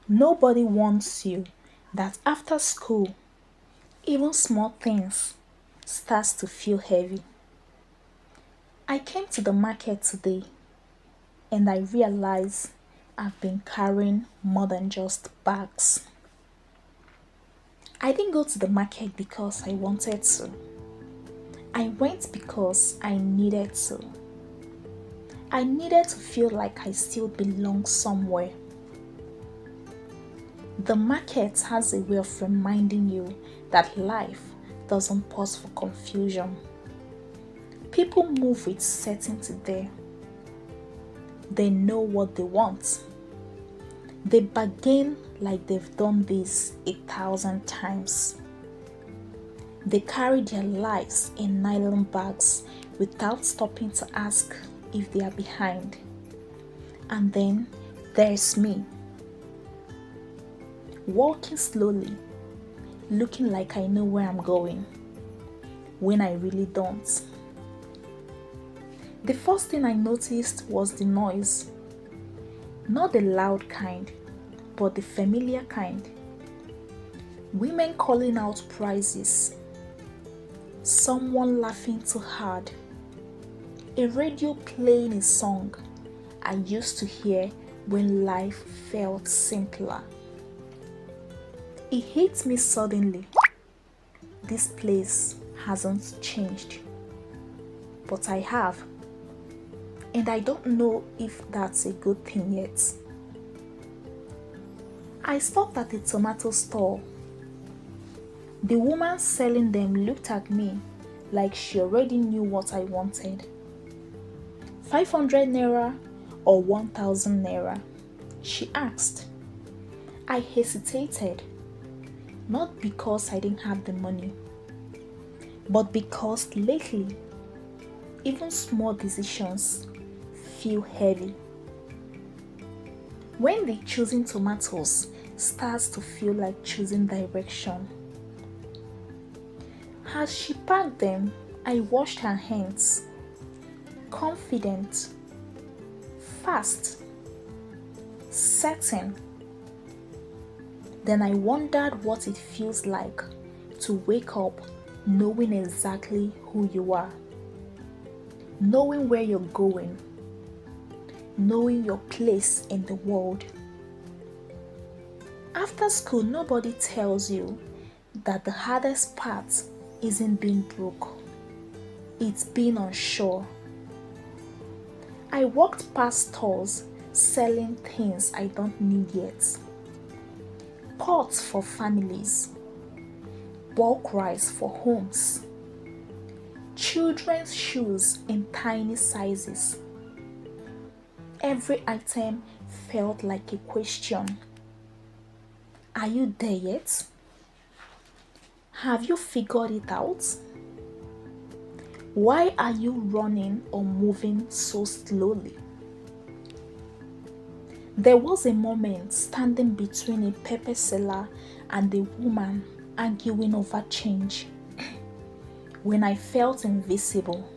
Nobody wants you that after school, even small things starts to feel heavy. I came to the market today and I realized I've been carrying more than just bags. I didn't go to the market because I wanted to. I went because I needed to. I needed to feel like I still belong somewhere. The market has a way of reminding you that life doesn't pause for confusion. People move with certainty there. They know what they want. They bargain like they've done this 1,000 times. They carry their lives in nylon bags without stopping to ask if they are behind. And then there's me, walking slowly, looking like I know where I'm going, when I really don't. The first thing I noticed was the noise. Not the loud kind, but the familiar kind. Women calling out prices, someone laughing too hard, a radio playing a song I used to hear when life felt simpler. It hit me suddenly. This place hasn't changed, but I have. And I don't know if that's a good thing yet. I stopped at a tomato store. The woman selling them looked at me like she already knew what I wanted. 500 naira or 1000 naira? She asked. I hesitated, not because I didn't have the money, but because lately, even small decisions feel heavy. When the choosing tomatoes starts to feel like choosing direction. As she packed them, I washed her hands. Confident, fast, certain. Then I wondered what it feels like to wake up knowing exactly who you are, knowing where you're going, knowing your place in the world. After school, nobody tells you that the hardest part isn't being broke, it's being unsure. I walked past stores selling things I don't need yet. Pots for families, bulk rice for homes, children's shoes in tiny sizes. Every item felt like a question. Are you there yet? Have you figured it out? Why are you running or moving so slowly? There was a moment standing between a pepper seller and a woman arguing over change when I felt invisible.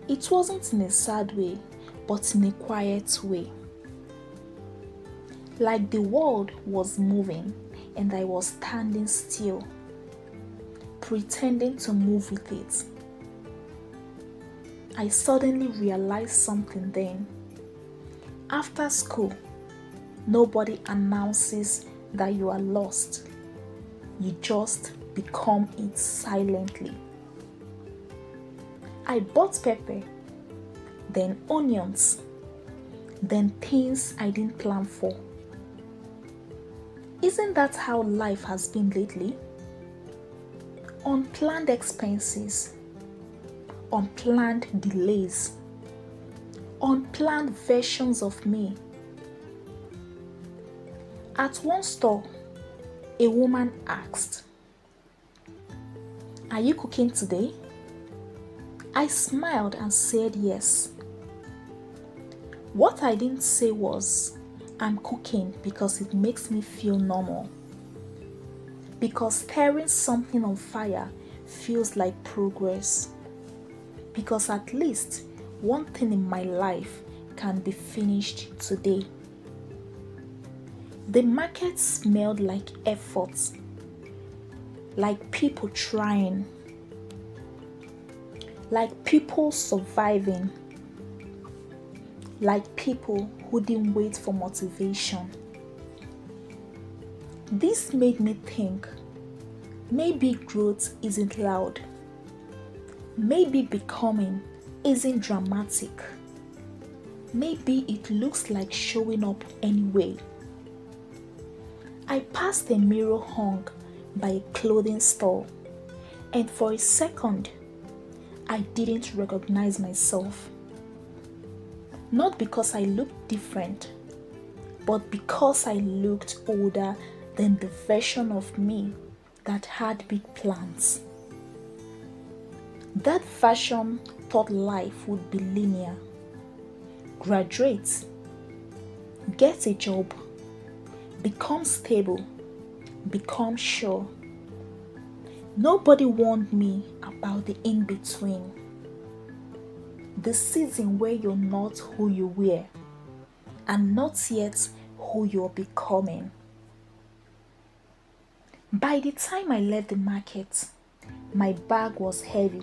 It wasn't in a sad way, but in a quiet way. Like the world was moving and I was standing still, pretending to move with it. I suddenly realized something then. After school, nobody announces that you are lost. You just become it silently. I bought pepper, then onions, then things I didn't plan for. Isn't that how life has been lately? Unplanned expenses, unplanned delays, unplanned versions of me. At one store, a woman asked, "Are you cooking today?" I smiled and said yes. What I didn't say was, "I'm cooking because it makes me feel normal." Because stirring something on fire feels like progress. Because at least one thing in my life can be finished today. The market smelled like effort, like people trying, like people surviving, like people who didn't wait for motivation. This made me think, maybe growth isn't loud. Maybe becoming isn't dramatic. Maybe it looks like showing up anyway. I passed a mirror hung by a clothing store, and for a second, I didn't recognize myself. Not because I looked different, but because I looked older than the version of me that had big plans. That version thought life would be linear. Graduate, get a job, become stable, become sure. Nobody warned me about the in-between. The season where you're not who you were and not yet who you're becoming. By the time I left the market, my bag was heavy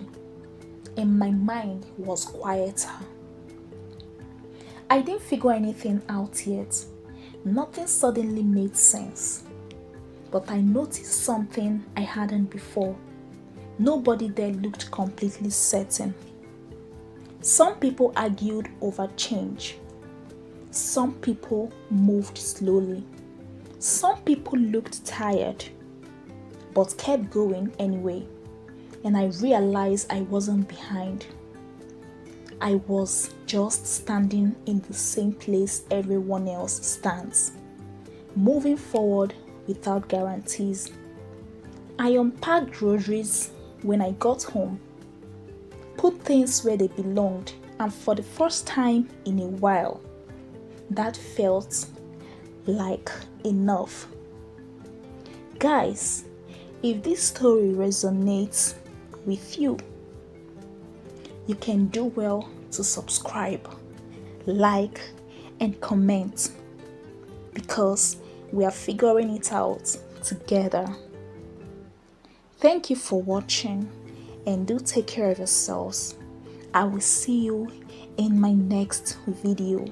and my mind was quieter. I didn't figure anything out yet. Nothing suddenly made sense. But I noticed something I hadn't before. Nobody there looked completely certain. Some people argued over change. Some people moved slowly. Some people looked tired, but kept going anyway. And I realized I wasn't behind. I was just standing in the same place everyone else stands, moving forward without guarantees. I unpacked groceries when I got home, put things where they belonged, and for the first time in a while, that felt like enough. Guys, if this story resonates with you, you can do well to subscribe, like, and comment, because we are figuring it out together. Thank you for watching, and do take care of yourselves. I will see you in my next video.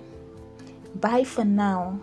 Bye for now.